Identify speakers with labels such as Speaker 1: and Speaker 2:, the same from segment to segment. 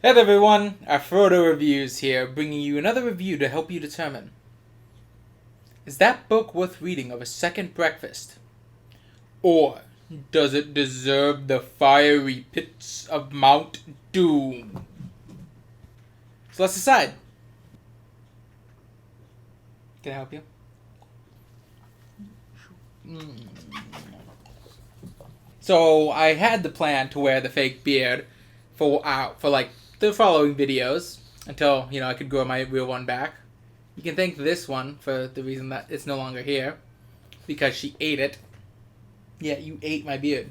Speaker 1: Hey there everyone, Afrodo Reviews here, bringing you another review to help you determine, is that book worth reading over second breakfast? Or does it deserve the fiery pits of Mount Doom? So let's decide. Can I help you? So I had the plan to wear the fake beard for like the following videos until I could grow my real one back. You can thank this one for the reason that it's no longer here, because she ate it. Yeah, you ate my beard.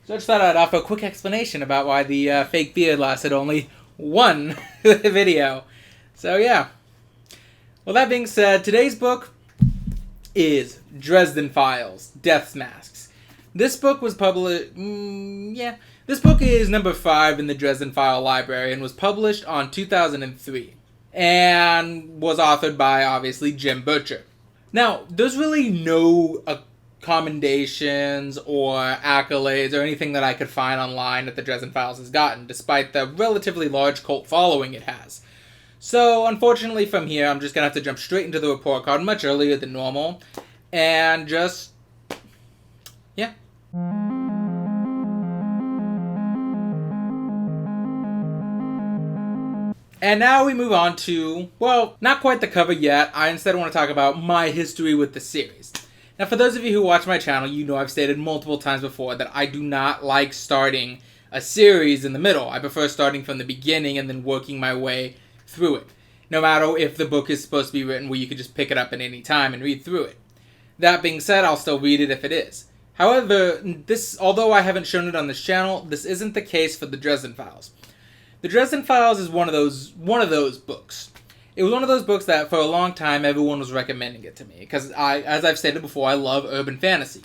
Speaker 1: So I just thought I'd offer a quick explanation about why the fake beard lasted only one video. So yeah. Well, that being said, today's book is Dresden Files, Death's Masks. This book was published... This book is number 5 in the Dresden File library and was published on 2003. And was authored by, obviously, Jim Butcher. Now, there's really no commendations or accolades or anything that I could find online that the Dresden Files has gotten, despite the relatively large cult following it has. So, unfortunately, from here, I'm just going to have to jump straight into the report card much earlier than normal. And just... yeah. And now we move on to, well, not quite the cover yet. I instead want to talk about my history with the series. Now, for those of you who watch my channel, you know I've stated multiple times before that I do not like starting a series in the middle. I prefer starting from the beginning and then working my way through it. No matter if the book is supposed to be written where you could just pick it up at any time and read through it. That being said, I'll still read it if it is. However, although I haven't shown it on this channel, this isn't the case for the Dresden Files. The Dresden Files is one of those books. It was one of those books that for a long time everyone was recommending it to me because as I've stated before, I love urban fantasy.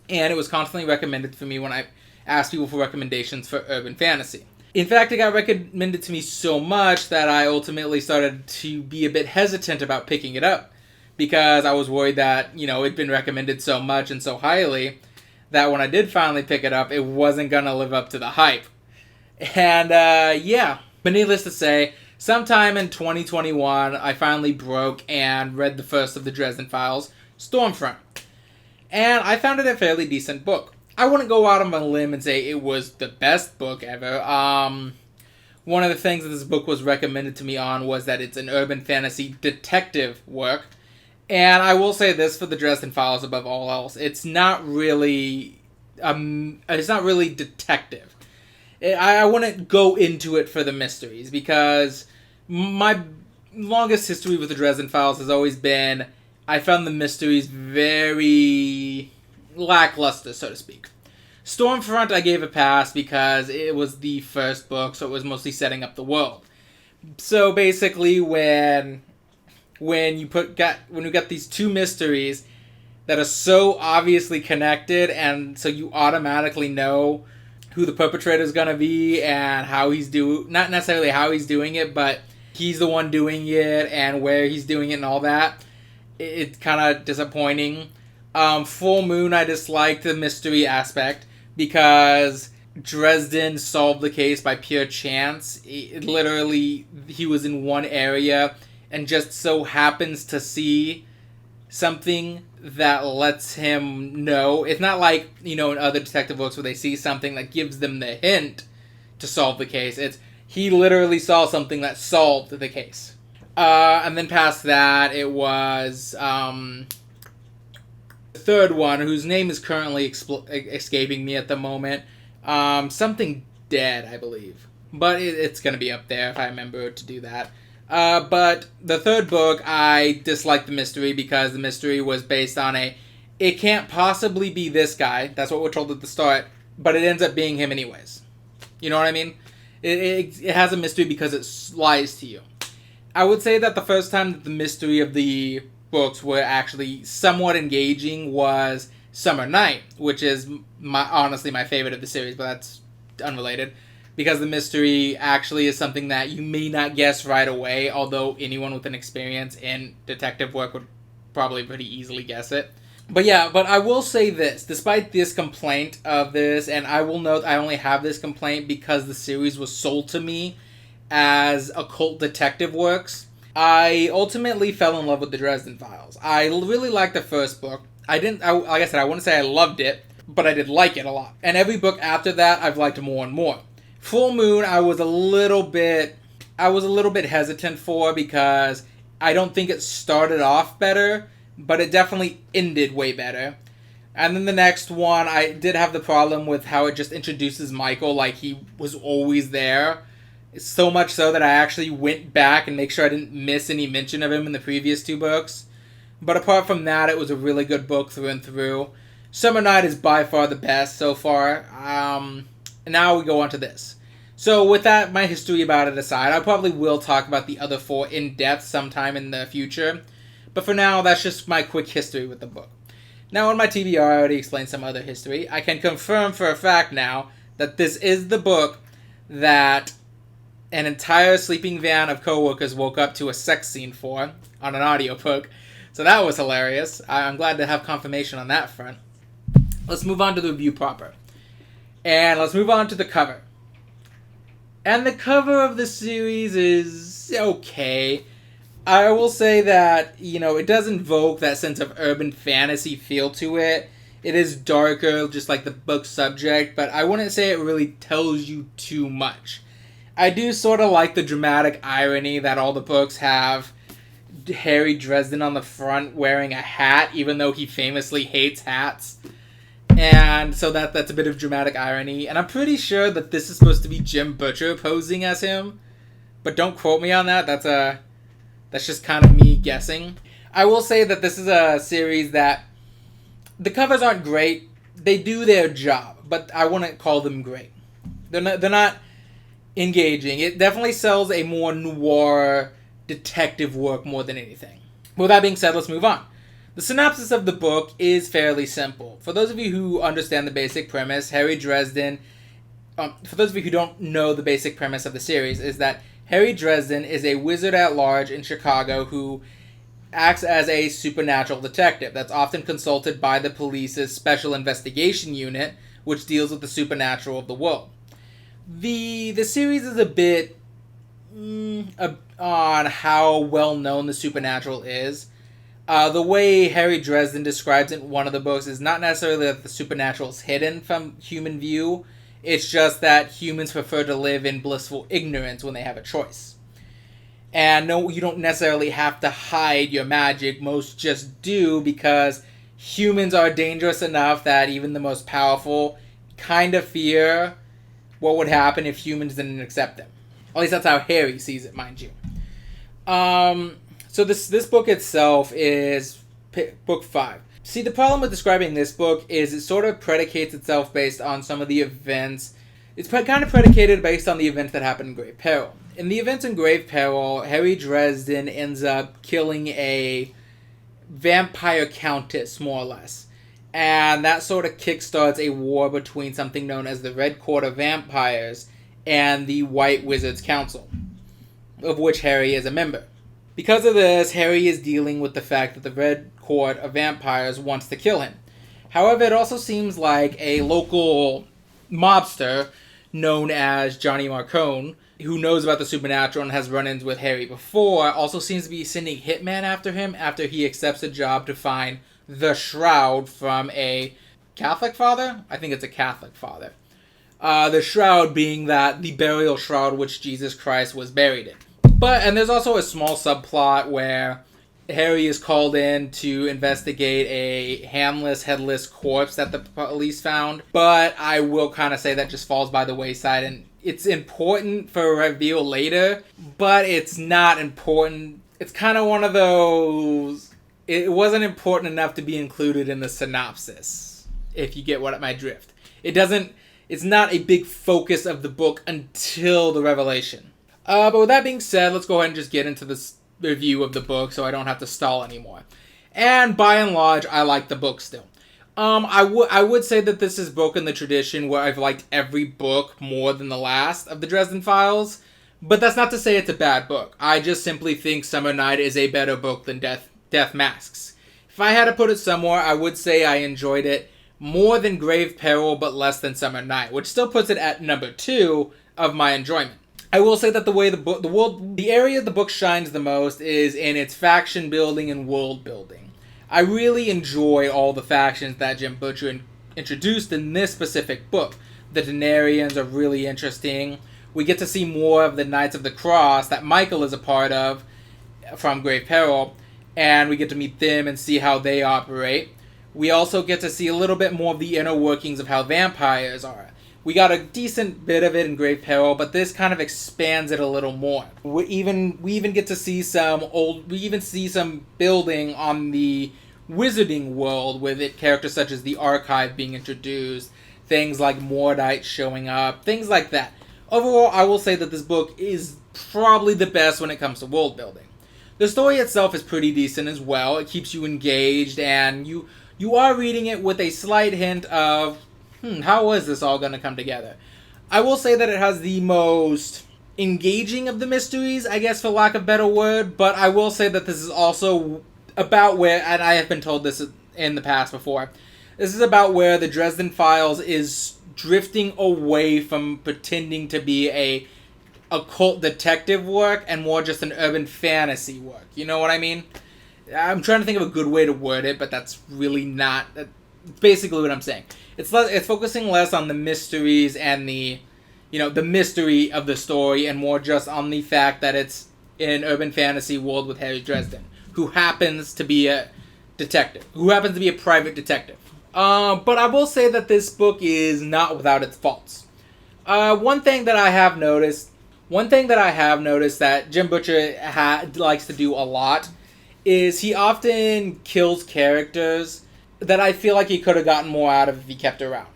Speaker 1: And it was constantly recommended for me when I asked people for recommendations for urban fantasy. In fact, it got recommended to me so much that I ultimately started to be a bit hesitant about picking it up because I was worried that, it'd been recommended so much and so highly that when I did finally pick it up, it wasn't going to live up to the hype. And, but needless to say, sometime in 2021, I finally broke and read the first of the Dresden Files, Stormfront. And I found it a fairly decent book. I wouldn't go out on a limb and say it was the best book ever. One of the things that this book was recommended to me on was that it's an urban fantasy detective work. And I will say this for the Dresden Files above all else. It's not really detective. I wouldn't go into it for the mysteries because my longest history with the Dresden Files has always been I found the mysteries very lackluster, so to speak. Stormfront I gave a pass because it was the first book, so it was mostly setting up the world. So basically when you got these two mysteries that are so obviously connected and so you automatically know who the perpetrator is going to be and not necessarily how he's doing it, but he's the one doing it and where he's doing it and all that. It's kind of disappointing. Full Moon, I disliked the mystery aspect because Dresden solved the case by pure chance. Literally, he was in one area and just so happens to see something that lets him know. It's not like, in other detective books where they see something that gives them the hint to solve the case. He literally saw something that solved the case. And then past that, it was the third one, whose name is currently escaping me at the moment. Something Dead, I believe. But it's going to be up there if I remember to do that. But the third book, I disliked the mystery because the mystery was based on it can't possibly be this guy. That's what we're told at the start. But it ends up being him anyways. You know what I mean? It has a mystery because it lies to you. I would say that the first time that the mystery of the books were actually somewhat engaging was Summer Night, which is honestly my favorite of the series, but that's unrelated. Because the mystery actually is something that you may not guess right away, although anyone with an experience in detective work would probably pretty easily guess it. But I will say this, despite this complaint of this, and I will note I only have this complaint because the series was sold to me as occult detective works, I ultimately fell in love with the Dresden Files. I really liked the first book. Like I said, I wouldn't say I loved it, but I did like it a lot. And every book after that, I've liked more and more. Full Moon, I was a little bit hesitant for, because I don't think it started off better, but it definitely ended way better. And then the next one, I did have the problem with how it just introduces Michael like he was always there. So much so that I actually went back and make sure I didn't miss any mention of him in the previous two books. But apart from that, it was a really good book through and through. Summer Night is by far the best so far. Now we go on to this. So with that, my history about it aside, I probably will talk about the other four in depth sometime in the future. But for now, that's just my quick history with the book. Now on my TBR, I already explained some other history. I can confirm for a fact now that this is the book that an entire sleeping van of coworkers woke up to a sex scene for on an audiobook. So that was hilarious. I'm glad to have confirmation on that front. Let's move on to the review proper. And let's move on to the cover. And the cover of the series is okay. I will say that, it does invoke that sense of urban fantasy feel to it. It is darker, just like the book's subject, but I wouldn't say it really tells you too much. I do sort of like the dramatic irony that all the books have Harry Dresden on the front wearing a hat, even though he famously hates hats. And so that's a bit of dramatic irony. And I'm pretty sure that this is supposed to be Jim Butcher posing as him. But don't quote me on that. That's just kind of me guessing. I will say that this is a series that the covers aren't great. They do their job, but I wouldn't call them great. They're not engaging. It definitely sells a more noir detective work more than anything. With that being said, let's move on. The synopsis of the book is fairly simple. For those of you who understand the basic premise, Harry Dresden... for those of you who don't know the basic premise of the series, is that Harry Dresden is a wizard at large in Chicago who acts as a supernatural detective that's often consulted by the police's special investigation unit, which deals with the supernatural of the world. The series is a bit on how well known the supernatural is. The way Harry Dresden describes it in one of the books is not necessarily that the supernatural is hidden from human view. It's just that humans prefer to live in blissful ignorance when they have a choice. And no, you don't necessarily have to hide your magic. Most just do, because humans are dangerous enough that even the most powerful kind of fear what would happen if humans didn't accept them. At least that's how Harry sees it, mind you. So this book itself is book 5. See, the problem with describing this book is it sort of predicates itself based on some of the events. It's kind of predicated based on the events that happened in Grave Peril. In the events in Grave Peril, Harry Dresden ends up killing a vampire countess, more or less. And that sort of kickstarts a war between something known as the Red Court of Vampires and the White Wizards Council, of which Harry is a member. Because of this, Harry is dealing with the fact that the Red Court of Vampires wants to kill him. However, it also seems like a local mobster known as Johnny Marcone, who knows about the supernatural and has run-ins with Harry before, also seems to be sending hitmen after him after he accepts a job to find the Shroud from a Catholic father? I think it's a Catholic father. The Shroud being the burial shroud which Jesus Christ was buried in. And there's also a small subplot where Harry is called in to investigate a handless, headless corpse that the police found. But I will kind of say that just falls by the wayside, and it's important for a reveal later, but it's not important. It's kind of one of those... It wasn't important enough to be included in the synopsis, if you get my drift. It's not a big focus of the book until the revelation. But with that being said, let's go ahead and just get into this review of the book so I don't have to stall anymore. And by and large, I like the book still. I would say that this has broken the tradition where I've liked every book more than the last of the Dresden Files. But that's not to say it's a bad book. I just simply think Summer Night is a better book than Death Masks. If I had to put it somewhere, I would say I enjoyed it more than Grave Peril, but less than Summer Night, which still puts it at number 2 of my enjoyment. I will say that the way the area the book shines the most is in its faction building and world building. I really enjoy all the factions that Jim Butcher introduced in this specific book. The Denarians are really interesting. We get to see more of the Knights of the Cross that Michael is a part of from Grave Peril, and we get to meet them and see how they operate. We also get to see a little bit more of the inner workings of how vampires are. We got a decent bit of it in Grave Peril, but this kind of expands it a little more. We even get to see some building on the wizarding world with characters such as the Archive being introduced, things like Mordite showing up, things like that. Overall, I will say that this book is probably the best when it comes to world building. The story itself is pretty decent as well. It keeps you engaged, and you are reading it with a slight hint of, how is this all going to come together? I will say that it has the most engaging of the mysteries, I guess for lack of a better word, but I will say that this is also about where, and I have been told this in the past before, this is about where the Dresden Files is drifting away from pretending to be a occult detective work and more just an urban fantasy work. You know what I mean? I'm trying to think of a good way to word it, but that's really not... That's basically what I'm saying. It's focusing less on the mysteries and the mystery of the story, and more just on the fact that it's an urban fantasy world with Harry Dresden, who happens to be a detective, who happens to be a private detective. But I will say that this book is not without its faults. One thing that I have noticed that Jim Butcher likes to do a lot is he often kills characters that I feel like he could have gotten more out of if he kept around.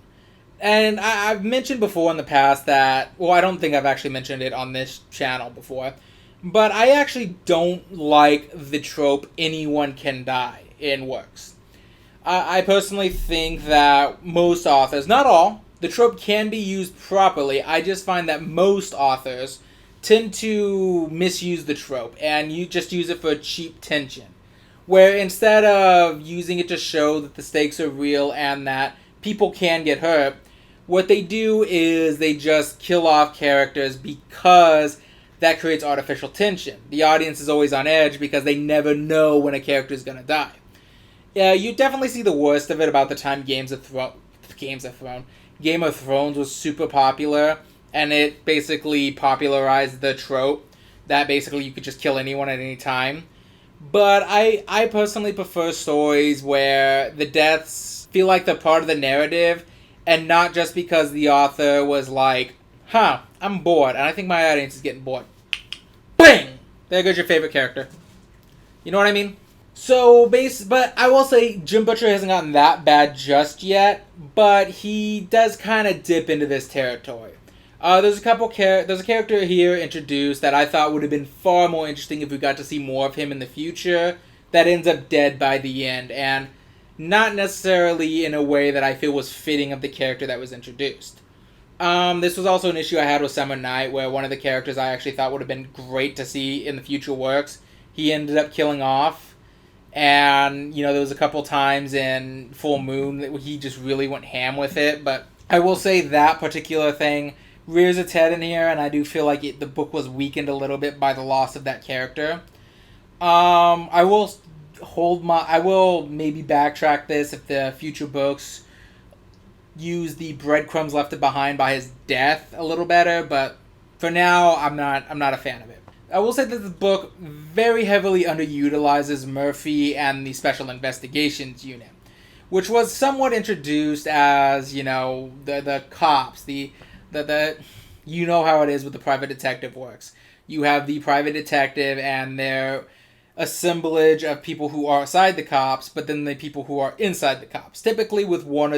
Speaker 1: And I've mentioned before in the past that, well, I don't think I've actually mentioned it on this channel before, but I actually don't like the trope anyone can die in works. I personally think that most authors, not all, the trope can be used properly. I just find that most authors tend to misuse the trope, and you just use it for cheap tension. Where instead of using it to show that the stakes are real and that people can get hurt, what they do is they just kill off characters because that creates artificial tension. The audience is always on edge because they never know when a character is going to die. Yeah, you definitely see the worst of it about the time Game of Thrones was super popular, and it basically popularized the trope that basically you could just kill anyone at any time. But I personally prefer stories where the deaths feel like they're part of the narrative, and not just because the author was like, I'm bored, and I think my audience is getting bored. Bang! There goes your favorite character. You know what I mean? But I will say Jim Butcher hasn't gotten that bad just yet, but he does kind of dip into this territory. There's a character here introduced that I thought would have been far more interesting if we got to see more of him in the future, that ends up dead by the end, and not necessarily in a way that I feel was fitting of the character that was introduced. This was also an issue I had with Summer Night, where one of the characters I actually thought would have been great to see in the future works, he ended up killing off. And, there was a couple times in Full Moon that he just really went ham with it. But I will say that particular thing rears its head in here, and I do feel like the book was weakened a little bit by the loss of that character. I will maybe backtrack this if the future books use the breadcrumbs left behind by his death a little better, but for now, I'm not a fan of it. I will say that the book very heavily underutilizes Murphy and the Special Investigations Unit, which was somewhat introduced as, the cops, the you know how it is with the private detective works. You have the private detective and their assemblage of people who are outside the cops, but then the people who are inside the cops, typically with one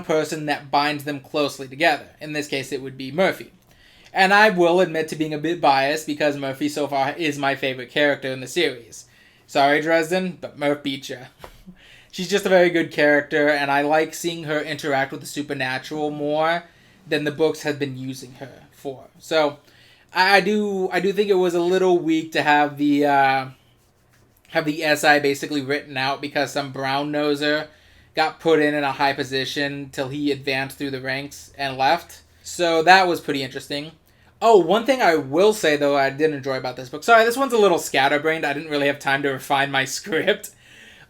Speaker 1: person that binds them closely together. In this case, it would be Murphy. And I will admit to being a bit biased because Murphy so far is my favorite character in the series. Sorry, Dresden, but Murph beat ya. She's just a very good character, and I like seeing her interact with the supernatural more than the books have been using her for. So, I do think it was a little weak to have the SI basically written out because some brown noser got put in a high position till he advanced through the ranks and left. So that was pretty interesting. Oh, one thing I will say, though, I did enjoy about this book. Sorry, this one's a little scatterbrained. I didn't really have time to refine my script.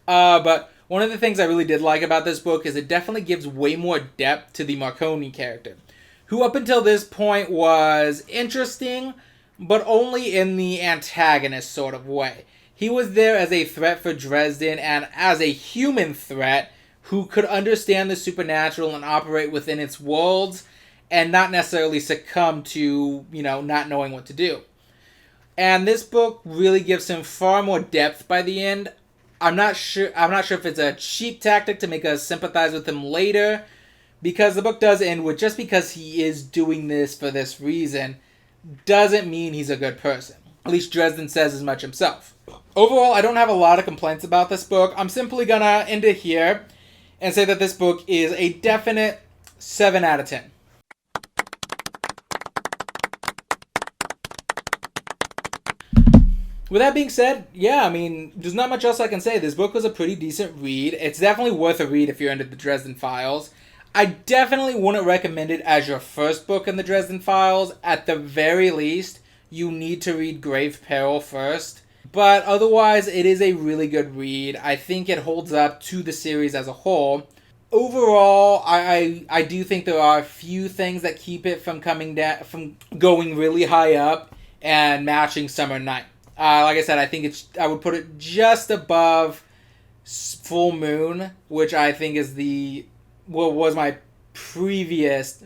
Speaker 1: But one of the things I really did like about this book is it definitely gives way more depth to the Marconi character, who up until this point was interesting, but only in the antagonist sort of way. He was there as a threat for Dresden and as a human threat who could understand the supernatural and operate within its worlds and not necessarily succumb to, not knowing what to do. And this book really gives him far more depth by the end. I'm not sure if it's a cheap tactic to make us sympathize with him later, because the book does end with just because he is doing this for this reason doesn't mean he's a good person. At least Dresden says as much himself. Overall, I don't have a lot of complaints about this book. I'm simply gonna end it here and say that this book is a definite 7 out of 10. With that being said, there's not much else I can say. This book was a pretty decent read. It's definitely worth a read if you're into the Dresden Files. I definitely wouldn't recommend it as your first book in the Dresden Files. At the very least, you need to read Grave Peril first. But otherwise, it is a really good read. I think it holds up to the series as a whole. Overall, I do think there are a few things that keep it from going really high up and matching Summer Night. Like I said, I would put it just above Full Moon, which I think is was my previous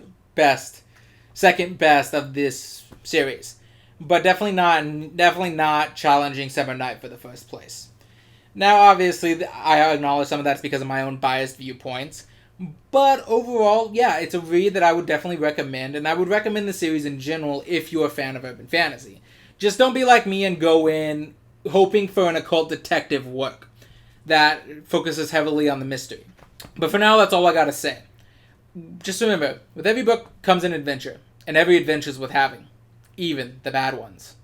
Speaker 1: second best of this series, but definitely not challenging Summer Night for the first place. Now, obviously, I acknowledge some of that's because of my own biased viewpoints, but overall, yeah, it's a read that I would definitely recommend, and I would recommend the series in general if you're a fan of urban fantasy. Just don't be like me and go in hoping for an occult detective work that focuses heavily on the mystery. But for now, that's all I gotta say. Just remember, with every book comes an adventure, and every adventure's worth having, even the bad ones.